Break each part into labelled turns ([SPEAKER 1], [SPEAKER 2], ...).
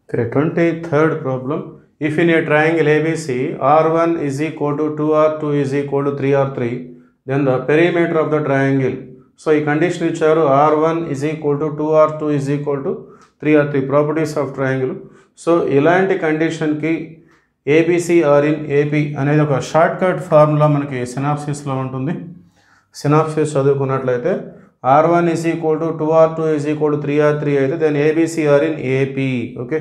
[SPEAKER 1] Okay, 23rd problem. If in a triangle ABC, R1 is equal to 2R2 is equal to 3R3, then the perimeter of the triangle. So, ఈ condition ఇచ్చారు R1 is equal to 2R2 is equal to 3R3 properties of triangle. So ఇలాంటి కండిషన్కి ABC are in AP అనేది ఒక short cut formula మనకి సినాప్సిస్లో ఉంటుంది. Synopsis చదువుకున్నట్లయితే R1 is equal to 2R2 is equal to 3R3 అయితే then ABC are in AP. Okay,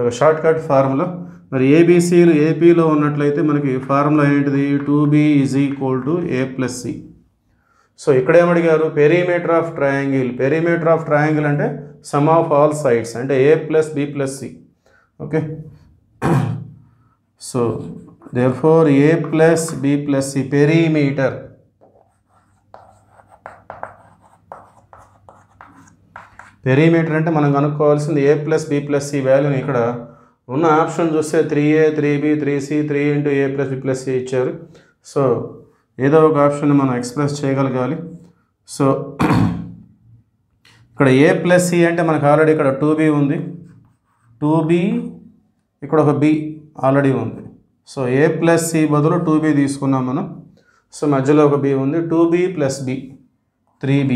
[SPEAKER 1] ఒక షార్ట్ కట్ ఫార్ములా. మరి ఏబిసిలు ఏపీలో ఉన్నట్లయితే మనకి ఫార్ములా ఏంటిది? 2b is equal to a plus c. So ఇక్కడ ఏమడిగారు? Perimeter of triangle. Perimeter of triangle అంటే సమ్ ఆఫ్ ఆల్ సైడ్స్ అంటే a plus b plus c. Okay, so therefore a plus b plus c perimeter. Perimeter అంటే మనం కనుక్కోవాల్సింది a plus b plus c వాల్యూని. ఇక్కడ ఉన్న option చూస్తే 3a 3b 3c 3 into a plus b plus c ఇచ్చారు. So ఏదో ఒక option మనం ఎక్స్ప్రెస్ చేయగలగాలి. సో ఇక్కడ a plus c అంటే మనకు ఆల్రెడీ ఇక్కడ 2b ఉంది, 2b ఇక్కడ ఒక b ఆల్రెడీ ఉంది. సో a plus c బదులు 2b తీసుకున్నాం మనం. సో మధ్యలో ఒక b ఉంది, 2b plus b 3b.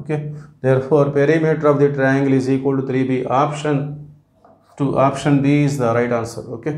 [SPEAKER 1] Okay, therefore perimeter of the triangle is equal to 3b. Option B is the right answer. Okay.